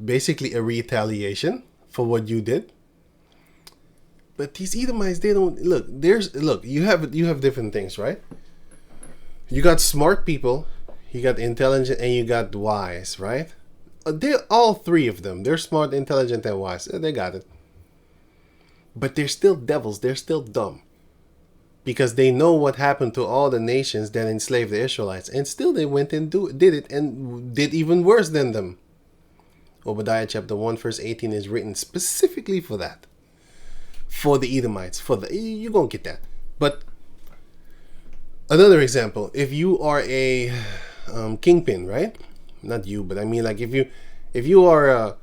basically a retaliation for what you did? But these Edomites, they don't look. You have different things, right? You got smart people, you got intelligent, and you got wise, right? They're all three of them. They're smart, intelligent, and wise. They got it. But they're still devils. They're still dumb. Because they know what happened to all the nations that enslaved the Israelites. And still they went and did it and did even worse than them. Obadiah chapter 1 verse 18 is written specifically for that. For the Edomites. You're going to get that. But another example. If you are a kingpin, right? Not you, but I mean like if you are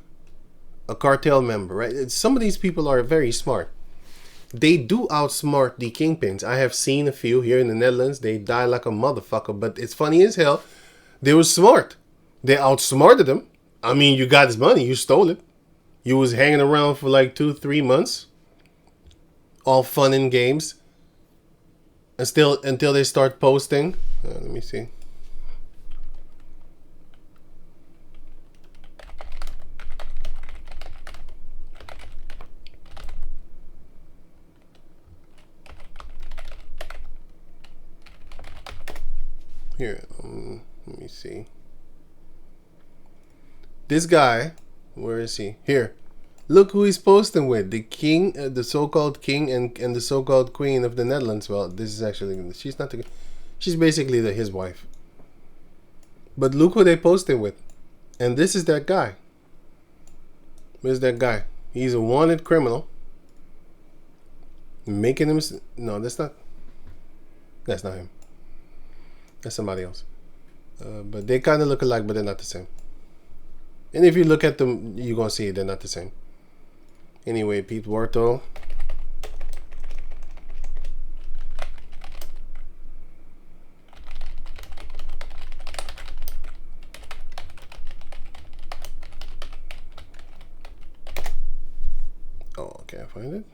a cartel member, right? Some of these people are very smart. They do outsmart the kingpins. I have seen a few here in the Netherlands. They die like a motherfucker, but it's funny as hell. They were smart. They outsmarted them. I mean, you got his money. You stole it. You was hanging around for like 2-3 months. All fun and games. until they start posting. Let me see. Here, let me see. This guy, where is he? Here. Look who he's posting with. The king, the so-called king and the so-called queen of the Netherlands. Well, this is actually, she's not the, she's basically his wife. But look who they posting with. And this is that guy. Where's that guy? He's a wanted criminal. Making him, no, that's not him. That's somebody else. But they kind of look alike, but they're not the same. And if you look at them, you're going to see they're not the same. Anyway, Pete Warto. Oh, okay, I find it.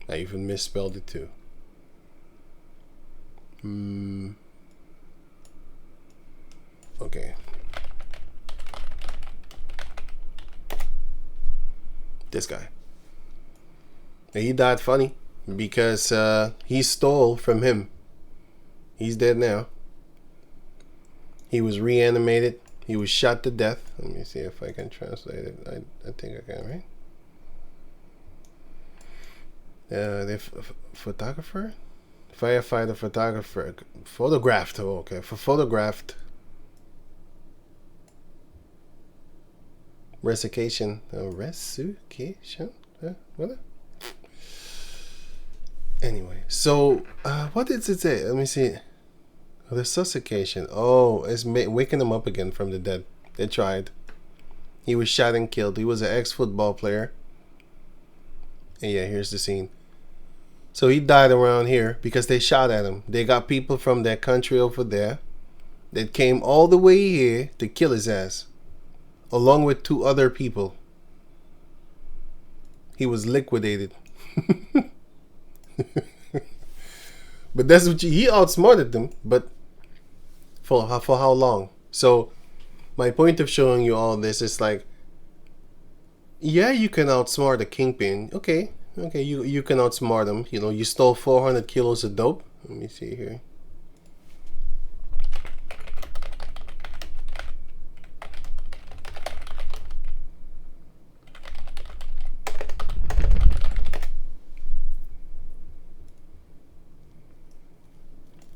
I even misspelled it too. Okay. This guy. He died funny because he stole from him. He's dead now. He was reanimated. He was shot to death. Let me see if I can translate it. I think I can, right? The photographer? Firefighter, photographer, photographed. Oh, okay, for photographed. Resuscitation. Resuscitation? What? Anyway, so what did it say? Let me see. Resuscitation. Oh, it's waking him up again from the dead. They tried. He was shot and killed. He was an ex-football player. And yeah, here's the scene. So he died around here because they shot at him. They got people from that country over there that came all the way here to kill his ass, along with 2 other people. He was liquidated. But that's what he outsmarted them. But for how long? So my point of showing you all this is like, yeah, you can outsmart a kingpin. Okay, you can outsmart him. You know, you stole 400 kilos of dope. Let me see here.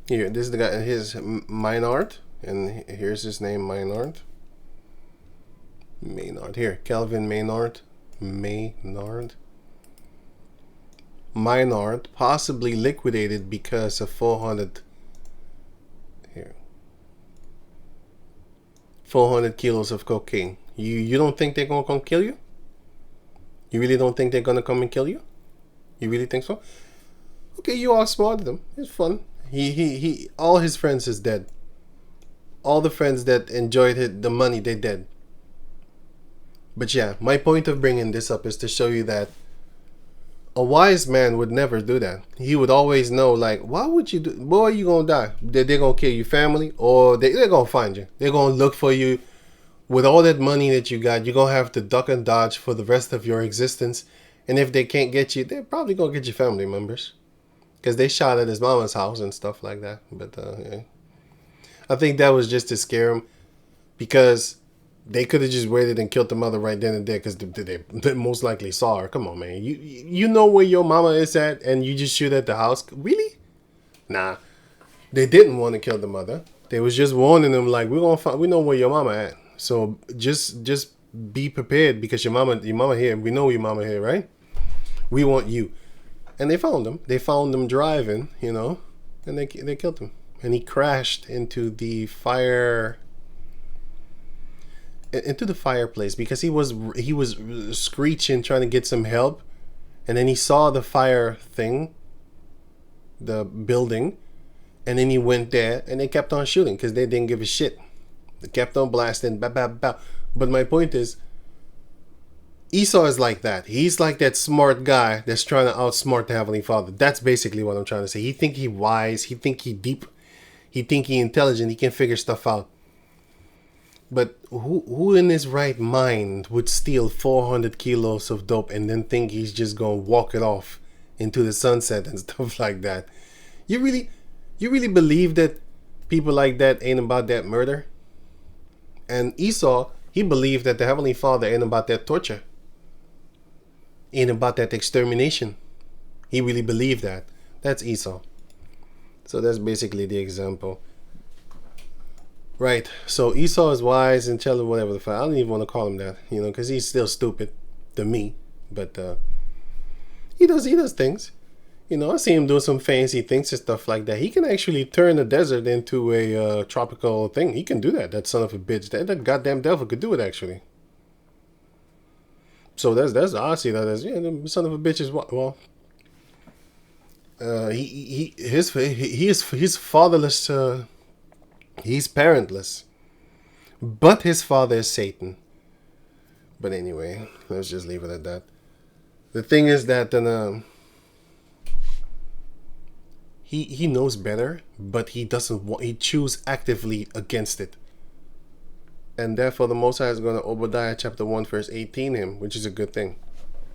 Here, this is the guy, his Maynard, and here's his name, Maynard. Here, Calvin Maynard. Maynard, possibly liquidated because of 400 kilos of cocaine. You don't think they're gonna come kill you? You really don't think they're gonna come and kill you? You really think so? Okay, you outsmarted them. It's fun. He all his friends is dead. All the friends that enjoyed the money, they dead. But yeah, my point of bringing this up is to show you that a wise man would never do that. He would always know, like, why would you do? Boy, you gonna die. They're gonna kill your family, or they're gonna find you. They're gonna look for you. With all that money that you got, you're gonna have to duck and dodge for the rest of your existence. And if they can't get you, they're probably gonna get your family members, because they shot at his mama's house and stuff like that. But yeah. I think that was just to scare him, because they could have just waited and killed the mother right then and there, because they most likely saw her. Come on, man. You know where your mama is at, and you just shoot at the house? Really? Nah. They didn't want to kill the mother. They was just warning them, like, we know where your mama at. So just be prepared, because your mama here. We know your mama here, right? We want you. And they found him. They found him driving, you know, and they killed him. And he crashed into the fireplace, because he was screeching, trying to get some help, and then he saw the fire thing, the building, and then he went there, and they kept on shooting because they didn't give a shit. They kept on blasting, bah, bah, bah. But my point is, Esau is like that. He's like that smart guy that's trying to outsmart the Heavenly Father. That's basically what I'm trying to say. He think he wise. He think he deep. He think he intelligent. He can figure stuff out. But who in his right mind would steal 400 kilos of dope and then think he's just going to walk it off into the sunset and stuff like that? You really believe that people like that ain't about that murder? And Esau, he believed that the Heavenly Father ain't about that torture. Ain't about that extermination. He really believed that. That's Esau. So that's basically the example. Right. So Esau is wise, intelligent, whatever the fuck. I don't even want to call him that, you know, because he's still stupid to me. But he does things. You know, I see him doing some fancy things and stuff like that. He can actually turn a desert into a tropical thing. He can do that. That son of a bitch. That goddamn devil could do it, actually. So that's I see that as, yeah, the son of a bitch is what? Well, he's fatherless. He's parentless, but his father is Satan. But anyway, let's just leave it at that. The thing is that he knows better, but he doesn't want. He chooses actively against it. And therefore the Most High is going to Obadiah chapter 1 verse 18 him, which is a good thing.